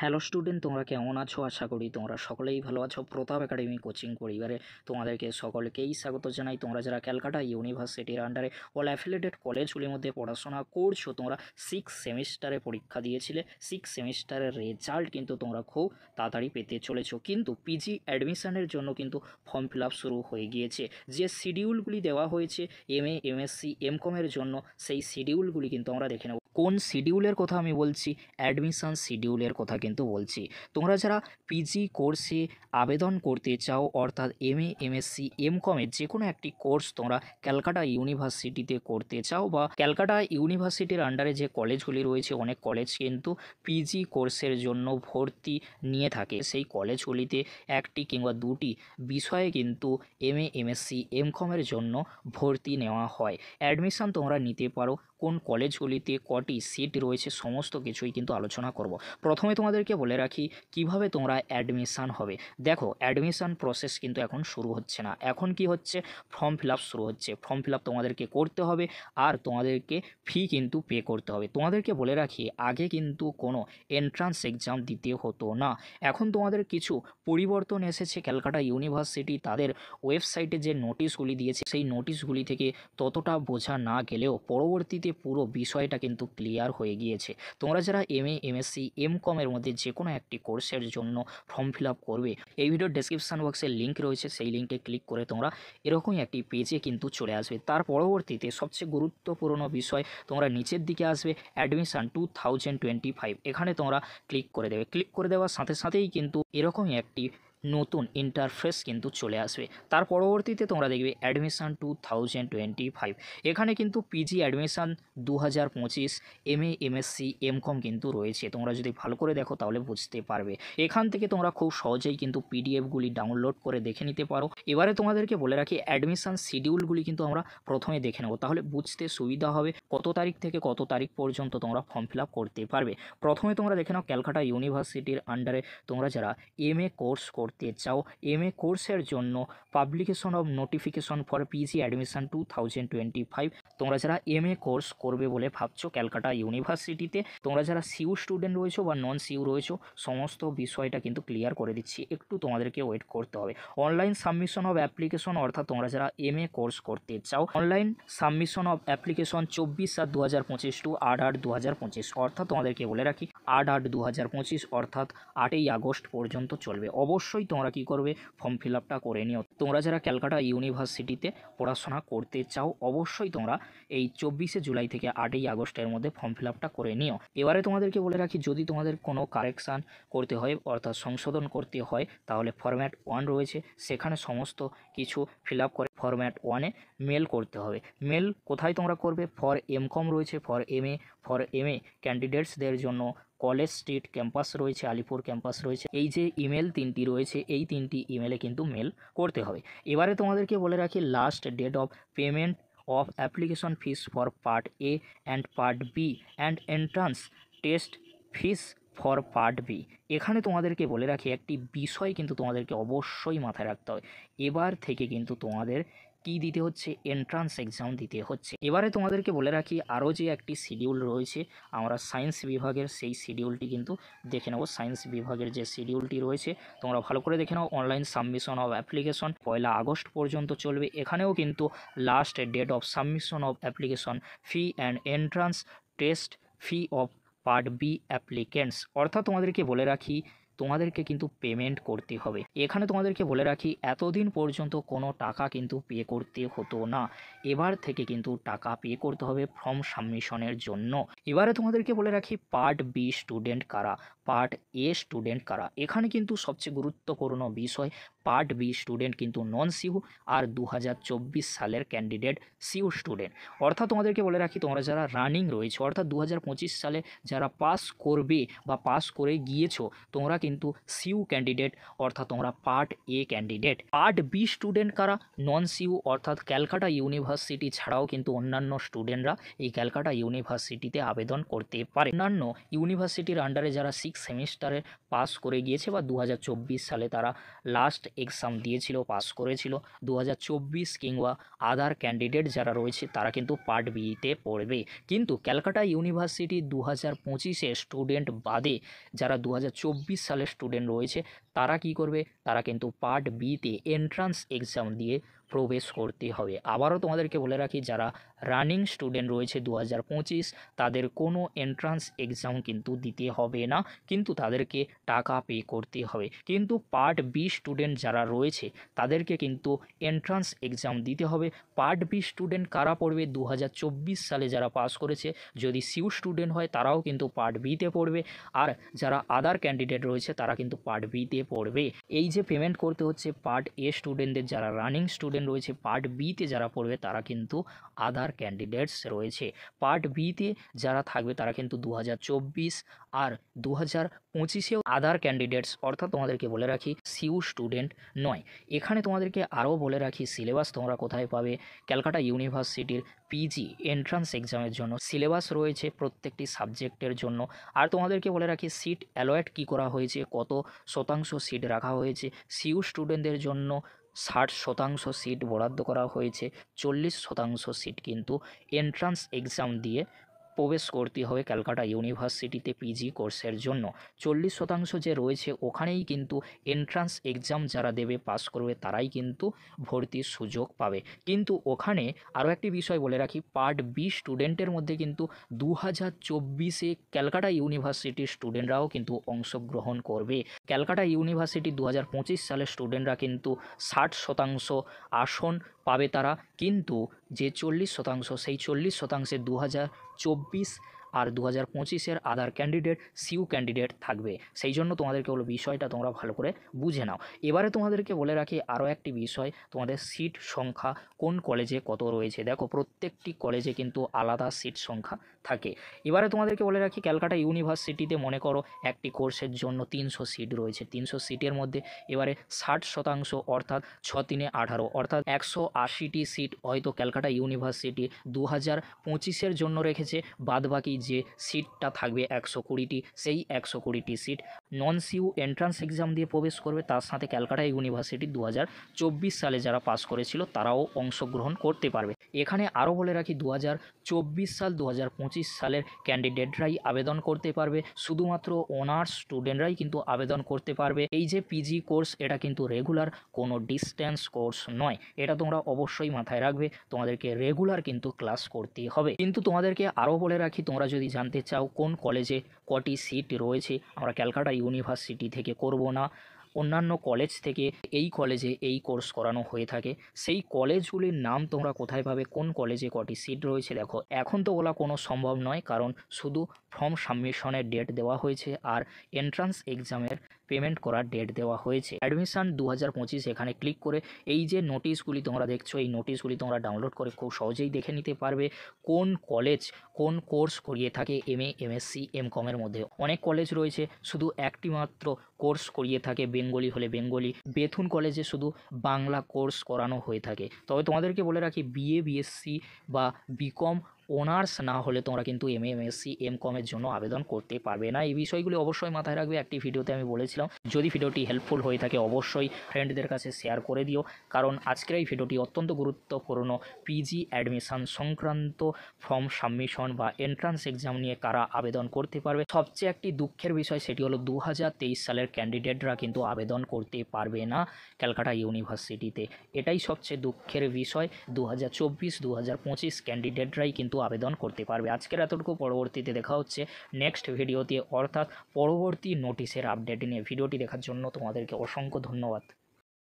Hello student, তোমরা কেমন আছো? আশা করি তোমরা সকলেই ভালো আছো। প্রতাপ একাডেমি কোচিং পরিবারে তোমাদেরকে সকলকেই স্বাগত জানাই। তোমরা যারা ক্যালকাটা ইউনিভার্সিটির আন্ডারে অল অ্যাফিলিয়েটেড কলেজগুলির মধ্যে পড়াশোনা করছো, তোমরা 6 সেমিস্টারে পরীক্ষা দিয়েছিলে। 6 সেমিস্টারের রেজাল্ট কিন্তু তোমরা খুব তাড়াতাড়ি পেতে চলেছো। কিন্তু পিজি অ্যাডমিশনের জন্য কিন্তু ফর্ম ফিল আপ শুরু হয়ে গিয়েছে। যে শিডিউলগুলি দেওয়া হয়েছে এমএ, এমএসসি, এমকমের জন্য, সেই শিডিউলগুলি কিন্তু আমরা দেখে নেব। কোন শিডিউলের কথা আমি বলছি? অ্যাডমিশন শিডিউলের কথা কিন্তু বলছি। তোমরা যারা পিজি কোর্সে আবেদন করতে চাও, অর্থাৎ এমএ, এমএসসি, এমকমের যে কোনো একটি কোর্স তোমরা ক্যালকাটা ইউনিভার্সিটিতে করতে চাও, বা ক্যালকাটা ইউনিভার্সিটির আন্ডারে যে কলেজগুলি রয়েছে, অনেক কলেজ কিন্তু পিজি কোর্সের জন্য ভর্তি নিয়ে থাকে। সেই কলেজগুলিতে একটি কিংবা দুটি বিষয়ে কিন্তু এমএ, এমএসসি, এমকমের জন্য ভর্তি নেওয়া হয়। অ্যাডমিশন তোমরা নিতে পারো। কোন কলেজগুলিতে কটি সিট রয়েছে সমস্ত কিছুই কিন্তু আলোচনা করব। প্রথমে তোমাদেরকে বলে রাখি কিভাবে তোমরা অ্যাডমিশান হবে। দেখো, অ্যাডমিশান প্রসেস কিন্তু এখন শুরু হচ্ছে না, এখন কি হচ্ছে, ফর্ম ফিল আপ শুরু হচ্ছে। ফর্ম ফিল আপ তোমাদেরকে করতে হবে, আর তোমাদেরকে ফি কিন্তু পে করতে হবে। তোমাদেরকে বলে রাখি, আগে কিন্তু কোনো এন্ট্রান্স এক্সাম দিতে হতো না। এখন তোমাদের কিছু পরিবর্তন এসেছে। ক্যালকাটা ইউনিভার্সিটি তাদের ওয়েবসাইটে যে নোটিশগুলি দিয়েছে, সেই নোটিশগুলি থেকে ততটা বোঝা না গেলেও পরবর্তীতে পুরো বিষয়টা কিন্তু ক্লিয়ার হয়ে গিয়েছে। তোমরা যারা এমএ, এমএসসি, এমকমের মধ্যে যে কোনো একটি কোর্সের জন্য ফর্ম ফিল আপ করবে, এই ভিডিওর ডেসক্রিপশন বক্সে লিঙ্ক রয়েছে, সেই লিঙ্কে ক্লিক করে তোমরা এরকমই একটি পেজে কিন্তু চলে আসবে। তার পরবর্তীতে সবচেয়ে গুরুত্বপূর্ণ বিষয়, তোমরা নিচের দিকে আসবে অ্যাডমিশন 2025, এখানে তোমরা ক্লিক করে দেবে। ক্লিক করে দেওয়ার সাথে সাথেই কিন্তু এরকমই একটি নতুন ইন্টারফেস কিন্তু চলে আসবে। তার পরবর্তীতে তোমরা দেখবে অ্যাডমিশন 2025, এখানে কিন্তু PG admission 2025, MA, MSc, MCom কিন্তু রয়েছে। তোমরা যদি ভালো করে দেখো তাহলে বুঝতে পারবে। এখান থেকে তোমরা খুব সহজেই কিন্তু পিডিএফগুলি ডাউনলোড করে দেখে নিতে পারো। এবারে তোমাদেরকে বলে রাখি, অ্যাডমিশন শিডিউলগুলি কিন্তু আমরা প্রথমে দেখে নেব, তাহলে বুঝতে সুবিধা হবে কত তারিখ থেকে কত তারিখ পর্যন্ত তোমরা ফর্ম ফিল আপ করতে পারবে। প্রথমে তোমরা দেখে নাও, ক্যালকাটা ইউনিভার্সিটির আন্ডারে তোমরা যারা এমএ কোর্স করতে চাও, এমএ কোর্সের জন্য publication of notification for PG admission 2025, তোমরা যারা এমএ কোর্স করবে বলে ভাবছো ক্যালকাটা ইউনিভার্সিটিতে, তোমরা যারা সিইউ স্টুডেন্ট রয়েছো বা নন সিইউ রয়েছো, সমস্ত বিষয়টা কিন্তু ক্লিয়ার করে দিচ্ছি, একটু তোমাদেরকে ওয়েট করতে হবে। অনলাইন সাবমিশন অফ অ্যাপ্লিকেশন, অর্থাৎ তোমরা যারা এমএ কোর্স করতে চাও, online submission of application 24/7/2025 to 8/8/2025, অর্থাৎ তোমাদেরকে বলে রাখি 8/8/2025 অর্থাৎ 8ই আগস্ট পর্যন্ত চলবে। অবশ্যই তোমরা কি করবে, ফর্ম ফিল আপটা করে নিও। তোমরা যারা ক্যালকাটা ইউনিভার্সিটিতে পড়াশোনা করতে চাও, অবশ্যই তোমরা এই 24শে জুলাই থেকে 8ই আগস্টের মধ্যে ফর্ম ফিল আপটা করে নিও। এবারে তোমাদেরকে বলে রাখি, যদি তোমাদের কোনো কারেকশান করতে হয়, অর্থাৎ সংশোধন করতে হয়, তাহলে ফরম্যাট 1 রয়েছে, সেখানে সমস্ত কিছু ফিল আপ করে ফরম্যাট 1-এ মেল করতে হবে। মেল কোথায় তোমরা করবে? ফর এমকম রয়েছে, ফর এমএ ক্যান্ডিডেটসদের জন্য কলেজ স্ট্রিট ক্যাম্পাস রয়েছে, আলিপুর ক্যাম্পাস রয়েছে। এই যে ইমেল তিনটি রয়েছে, এই তিনটি ইমেলে কিন্তু মেল করতে হবে। এবারে তোমাদেরকে বলে রাখি, last date of payment of application fees for part A and part B and entrance test fees for part B, এখানে তোমাদেরকে বলে রাখি একটি বিষয় কিন্তু তোমাদেরকে অবশ্যই মাথায় রাখতে হবে। এবার থেকে কিন্তু তোমাদের কি দিতে হচ্ছে, এন্ট্রান্স এক্সাম দিতে হচ্ছে। এবারে তোমাদেরকে বলে রাখি, আরও যে একটি শিডিউল রয়েছে আমরা সায়েন্স বিভাগের, সেই শিডিউলটি কিন্তু দেখে নেব। সায়েন্স বিভাগের যে শিডিউলটি রয়েছে তোমরা ভালো করে দেখে নাও। Online submission of application 1 August পর্যন্ত চলবে। এখানেও কিন্তু last date of submission of application fee and entrance test fee of part B applicants, অর্থাৎ তোমাদেরকে বলে রাখি তোমাদেরকে কিন্তু পেমেন্ট করতে হবে। এখানে তোমাদেরকে বলে রাখি, এতদিন পর্যন্ত কোনো টাকা কিন্তু পে করতে হতো না, এবার থেকে কিন্তু টাকা পে করতে হবে ফর্ম সাবমিশনের জন্য। এবারে তোমাদেরকে বলে রাখি, পার্ট বি স্টুডেন্ট কারা, পার্ট এ স্টুডেন্ট কারা। এখানে কিন্তু সবচেয়ে গুরুত্বপূর্ণ বিষয়, পার্ট বি স্টুডেন্ট কিন্তু নন সিইউ, আর 2024 সালের ক্যান্ডিডেট সিইউ স্টুডেন্ট। অর্থাৎ তোমাদেরকে বলে রাখি, তোমরা যারা রানিং রয়েছে, অর্থাৎ 2025 সালে যারা পাস করবে বা পাস করে গিয়েছো, তোমরা কিন্তু সিইউ ক্যান্ডিডেট অর্থাৎ তোমরা part A candidate. Part B student কারা? নন সিইউ অর্থাৎ ক্যালকাটা ইউনিভার্সিটি ছাড়াও কিন্তু অন্যান্য স্টুডেন্টরা এই ক্যালকাটা ইউনিভার্সিটিতে আবেদন করতে পারে। অন্যান্য ইউনিভার্সিটির আন্ডারে যারা 6 সেমিস্টারে পাস করে গিয়েছে বা 2024 সালে তারা লাস্ট এক্সাম দিয়েছিল, পাস করেছিল, 2024 কিংবা আদার ক্যান্ডিডেট যারা রয়েছে তারা কিন্তু পার্ট বিতে পড়বে। কিন্তু ক্যালকাটা ইউনিভার্সিটি 2025-এ স্টুডেন্ট বাদে যারা 2024 সালের স্টুডেন্ট রয়েছে তারা কি করবে? তারা কিন্তু পার্ট বিতে এন্ট্রান্স এক্সাম দিয়ে প্রবেশ করতে হবে। আবারও তোমাদেরকে বলে রাখি, যারা রানিং স্টুডেন্ট রয়েছে 2025 তাদের কোনো এন্ট্রান্স এক্সাম কিন্তু দিতে হবে না, কিন্তু তাদেরকে টাকা পে করতে হবে। কিন্তু পার্ট বি স্টুডেন্ট যারা রয়েছে তাদেরকে কিন্তু এন্ট্রান্স এক্সাম দিতে হবে। পার্ট বি স্টুডেন্ট কারা পড়বে? 2024 সালে যারা পাস করেছে, যদি সিইউ স্টুডেন্ট হয় তারাও কিন্তু পার্ট বিতে পড়বে, আর যারা আদার ক্যান্ডিডেট রয়েছে তারা কিন্তু পার্ট বিতে পড়বে। এই যে পেমেন্ট করতে হচ্ছে পার্ট এ স্টুডেন্টদের, যারা রানিং স্টুডেন্ট রয়েছে পার্ট বিতে যারা পড়বে তারা কিন্তু আদার ক্যান্ডিডেটস রয়েছে। পার্ট বিতে যারা থাকবে তারা কিন্তু 2024 আর 2025-এও আদার ক্যান্ডিডেটস, অর্থাৎ তোমাদেরকে বলে রাখি সিইউ স্টুডেন্ট নয়। এখানে তোমাদেরকে আরও বলে রাখি সিলেবাস তোমরা কোথায় পাবে। ক্যালকাটা ইউনিভার্সিটির পিজি এন্ট্রান্স এক্সামের জন্য সিলেবাস রয়েছে প্রত্যেকটি সাবজেক্টের জন্য। আর তোমাদেরকে বলে রাখি সিট অ্যালয়েট কী করা হয়েছে, কত শতাংশ সিট রাখা হয়েছে। সিইউ স্টুডেন্টদের জন্য 60% সিট বরাদ্দ করা হয়েছে, 40% সিট কিন্তু এন্ট্রান্স এক্সাম দিয়ে প্রবেশ করতে হবে ক্যালকাটা ইউনিভার্সিটিতে পিজি কোর্সের জন্য। 40% যে রয়েছে ওখানেই কিন্তু এন্ট্রান্স এক্সাম যারা দেবে, পাস করবে, তারাই কিন্তু ভর্তির সুযোগ পাবে। কিন্তু ওখানে আরও একটি বিষয় বলে রাখি, পার্ট বি স্টুডেন্টের মধ্যে কিন্তু 2024-এ ক্যালকাটা ইউনিভার্সিটির স্টুডেন্টরাও কিন্তু অংশগ্রহণ করবে। ক্যালকাটা ইউনিভার্সিটি 2025 সালের স্টুডেন্টরা কিন্তু 60% আসন পাবে তারা, কিন্তু যে 40% সেই 40%-এ 2024 আর 2025-এর আদার ক্যান্ডিডেট সিইউ ক্যান্ডিডেট থাকবে। সেই জন্য তোমাদেরকে হলো বিষয়টা তোমরা ভালো করে বুঝে নাও। এবারে তোমাদেরকে বলে রাখি আরও একটি বিষয়, তোমাদের সিট সংখ্যা কোন কলেজে কত রয়েছে। দেখো প্রত্যেকটি কলেজে কিন্তু আলাদা সিট সংখ্যা থাকে। এবারে তোমাদেরকে বলে রাখি ক্যালকাটা ইউনিভার্সিটিতে মনে করো একটি কোর্সের জন্য 300 সিট রয়েছে। 300 সিটের মধ্যে এবারে 60% অর্থাৎ 6 × 3 = 18, অর্থাৎ 180টি সিট হয়তো ক্যালকাটা ইউনিভার্সিটি 2025-এর জন্য রেখেছে। বাদবাকি যে সিটটা থাকবে 120টি, সেই 120টি সিট নন সিইউ এন্ট্রান্স এক্সাম দিয়ে প্রবেশ করবে। তার সাথে ক্যালকাটা ইউনিভার্সিটি 2024 সালে যারা পাস করেছিল তারাও অংশগ্রহণ করতে পারবে। এখানে আরও বলে রাখি 2024 সাল 2025 সালের ক্যান্ডিডেটরাই আবেদন করতে পারবে, শুধুমাত্র অনার্স স্টুডেন্টরাই কিন্তু আবেদন করতে পারবে। এই যে পিজি কোর্স এটা কিন্তু রেগুলার কোনো ডিস্টেন্স কোর্স নয়, এটা তোমরা অবশ্যই মাথায় রাখবে। তোমাদেরকে রেগুলার কিন্তু ক্লাস করতে হবে। কিন্তু তোমাদেরকে আরও বলে রাখি, তোমরা যদি জানতে চাও কোন কলেজে কটি সিট রয়েছে, আমরা ক্যালকাটা ইউনিভার্সিটি থেকে করব না, অন্যান্য কলেজ থেকে এই কলেজে এই কোর্স করানো হয়ে থাকে, সেই কলেজগুলির নাম তোমরা কোথায় পাবে, কোন কলেজে কটি সিট রয়েছে। দেখো এখন তো বলা কোনো সম্ভব নয়, কারণ শুধু ফর্ম সাবমিশনের ডেট দেওয়া হয়েছে আর এন্ট্রান্স এক্সামের পেমেন্ট করার ডেট দেওয়া হয়েছে। অ্যাডমিশন 2025 এখানে ক্লিক করে এই যে নোটিশগুলি তোমরা দেখছো, এই নোটিশগুলি তোমরা ডাউনলোড করে খুব সহজেই দেখে নিতে পারবে কোন কলেজ কোন কোর্স করিয়ে থাকে এমএ, এমএসসি, এমকমের মধ্যে। অনেক কলেজ রয়েছে শুধু একটি মাত্র কোর্স করিয়ে থাকে, বেঙ্গলি হলে বেঙ্গলি, বেথুন কলেজে শুধু বাংলা কোর্স করানো হয়ে থাকে। তবে তোমাদেরকে বলে রাখি বিএ, বিএসসি বা বিকম অনার্স না হলে তোমরা কিন্তু এমএ, এমএসসি, এমকমের জন্য আবেদন করতে পারবে না। এই বিষয়গুলি অবশ্যই মাথায় রাখবে। একটি ভিডিওতে আমি বলেছিলাম, যদি ভিডিওটি হেল্পফুল হয়ে থাকে অবশ্যই ফ্রেন্ডদের কাছে শেয়ার করে দিও, কারণ আজকের এই ভিডিওটি অত্যন্ত গুরুত্বপূর্ণ। পিজি অ্যাডমিশন সংক্রান্ত ফর্ম সাবমিশন বা এন্ট্রান্স এক্সাম নিয়ে কারা আবেদন করতে পারবে। সবচেয়ে একটি দুঃখের বিষয় সেটি হলো 2023 সালের ক্যান্ডিডেটরা কিন্তু আবেদন করতে পারবে না ক্যালকাটা ইউনিভার্সিটিতে। এটাই সবচেয়ে দুঃখের বিষয়। 2024, 2025 ক্যান্ডিডেটরাই কিন্তু আবেদন করতে পারবে। আজকের এতটুকু, পরবর্তীতে দেখা হচ্ছে নেক্সট ভিডিওতে, অর্থাৎ পরবর্তী নোটিশের আপডেট নিয়ে। ভিডিওটি দেখার জন্য তোমাদেরকে অসংখ্য ধন্যবাদ।